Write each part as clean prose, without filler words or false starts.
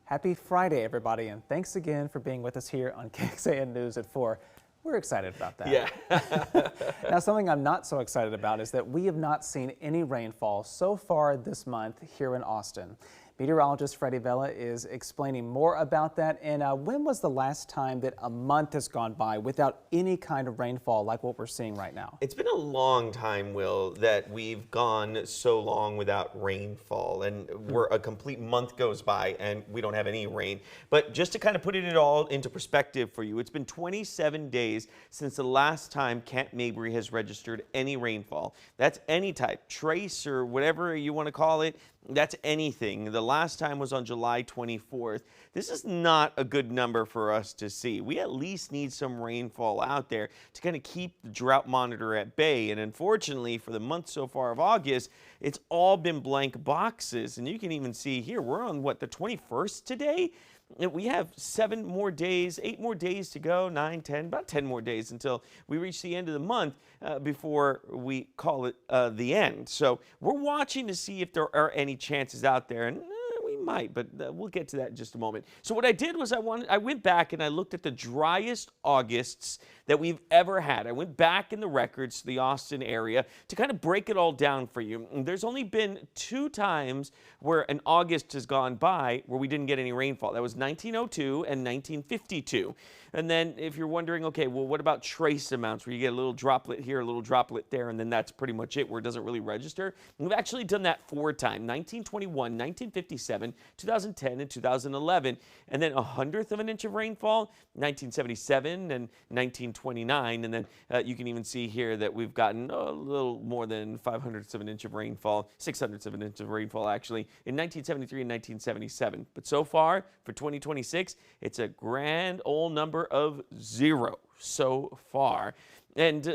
Happy Friday, everybody, and thanks again for being with us here on KXAN News at 4. We're excited about that. Yeah. Now, something I'm not so excited about is that we have not seen any rainfall so far this month here in Austin. Meteorologist Freddy Vela is explaining more about that. And when was the last time that a month has gone by without any kind of rainfall like what we're seeing right now? It's been a long time, Will, that we've gone so long without rainfall, and a complete month goes by and we don't have any rain. But just to kind of put it all into perspective for you, it's been 27 days since the last time Camp Mabry has registered any rainfall. That's any type, trace or whatever you want to call it. That's anything. The last time was on July 24th. This is not a good number for us to see. We at least need some rainfall out there to kind of keep the drought monitor at bay. And unfortunately, for the month so far of August, it's all been blank boxes. And you can even see here, we're on what, the 21st today? We have 7 more days, 8 more days to go, 9, 10, about 10 more days until we reach the end of the month before we call it the end. So we're watching to see if there are any chances out there. And we might, but we'll get to that in just a moment. So what I did was I went back and I looked at the driest Augusts that we've ever had. I went back in the records to the Austin area to kind of break it all down for you. There's only been 2 times where an August has gone by where we didn't get any rainfall. That was 1902 and 1952. And then if you're wondering, okay, well, what about trace amounts where you get a little droplet here, a little droplet there, and then that's pretty much it where it doesn't really register? We've actually done that 4 times, 1921, 1957, 2010, and 2011. And then 1/100th of an inch of rainfall, 1977 and 1929. And then you can even see here that we've gotten a little more than 5/100ths of an inch of rainfall, 6/100ths of an inch of rainfall actually, in 1973 and 1977. But so far, for 2026, it's a grand old number of 0 so far. And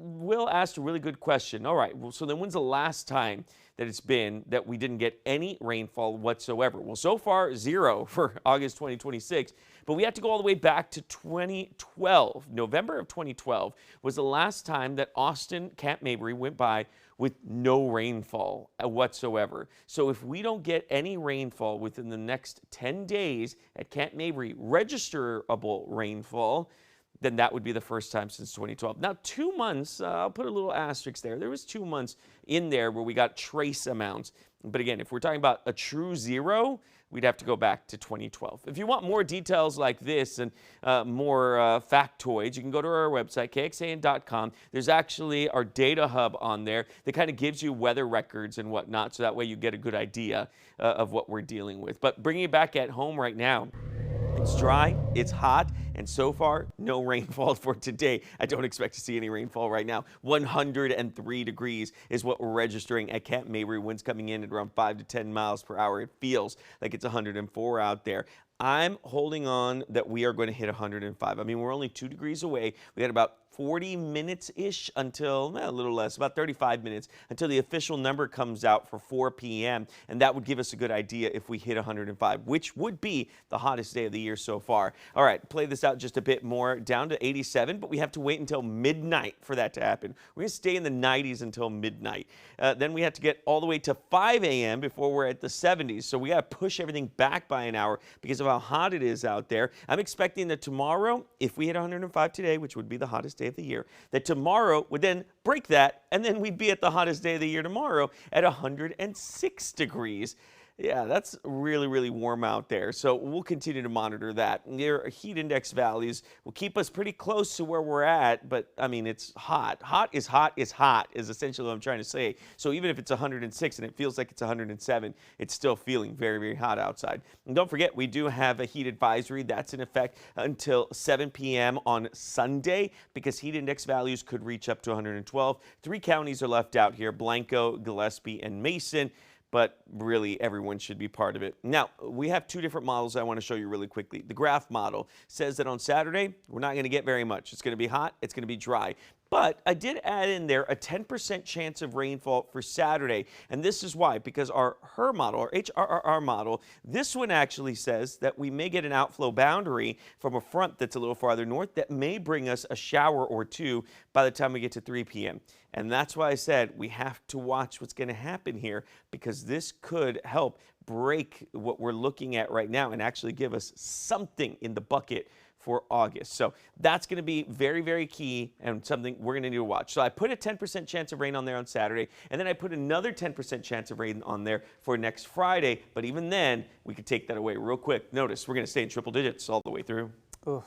Will asked a really good question. All right, well, so then when's the last time that it's been that we didn't get any rainfall whatsoever? Well, so far, 0 for August 2026. But we have to go all the way back to 2012. November of 2012 was the last time that Austin Camp Mabry went by with no rainfall whatsoever. So if we don't get any rainfall within the next 10 days at Camp Mabry, registerable rainfall, then that would be the first time since 2012. Now, 2 months, I'll put a little asterisk there. There was 2 months in there where we got trace amounts. But again, if we're talking about a true 0, we'd have to go back to 2012. If you want more details like this and more factoids, you can go to our website, KXAN.com. There's actually our data hub on there that kind of gives you weather records and whatnot, so that way you get a good idea of what we're dealing with. But bringing it back at home right now, it's dry, it's hot, and so far, no rainfall for today. I don't expect to see any rainfall right now. 103 degrees is what we're registering at Camp Mabry. Winds coming in at around 5 to 10 miles per hour. It feels like it's 104 out there. I'm holding on that we are going to hit 105. I mean, we're only 2 degrees away. We had about 40 minutes-ish until, a little less, about 35 minutes, until the official number comes out for 4 p.m. And that would give us a good idea if we hit 105, which would be the hottest day of the year so far. All right, play this out just a bit more, down to 87, but we have to wait until midnight for that to happen. We're going to stay in the 90s until midnight. Then we have to get all the way to 5 a.m. before we're at the 70s. So we got to push everything back by an hour because of how hot it is out there. I'm expecting that tomorrow, if we hit 105 today, which would be the hottest day of the year, that tomorrow would then break that, and then we'd be at the hottest day of the year tomorrow at 106 degrees. Yeah, that's really, really warm out there. So we'll continue to monitor that. Your heat index values will keep us pretty close to where we're at, but I mean, it's hot. Hot is hot is hot is essentially what I'm trying to say. So even if it's 106 and it feels like it's 107, it's still feeling very, very hot outside. And don't forget, we do have a heat advisory that's in effect until 7 p.m. on Sunday because heat index values could reach up to 112. 3 counties are left out here: Blanco, Gillespie, and Mason. But really, everyone should be part of it. Now, we have 2 different models I want to show you really quickly. The graph model says that on Saturday, we're not going to get very much. It's going to be hot. It's going to be dry. But I did add in there a 10% chance of rainfall for Saturday. And this is why, because our HRRR model, our HRRR model, this one actually says that we may get an outflow boundary from a front that's a little farther north that may bring us a shower or 2 by the time we get to 3 p.m. And that's why I said we have to watch what's going to happen here, because this could help break what we're looking at right now and actually give us something in the bucket for August. So that's going to be very, very key and something we're going to need to watch. So I put a 10% chance of rain on there on Saturday, and then I put another 10% chance of rain on there for next Friday. But even then, we could take that away real quick. Notice we're going to stay in triple digits all the way through. Ooh.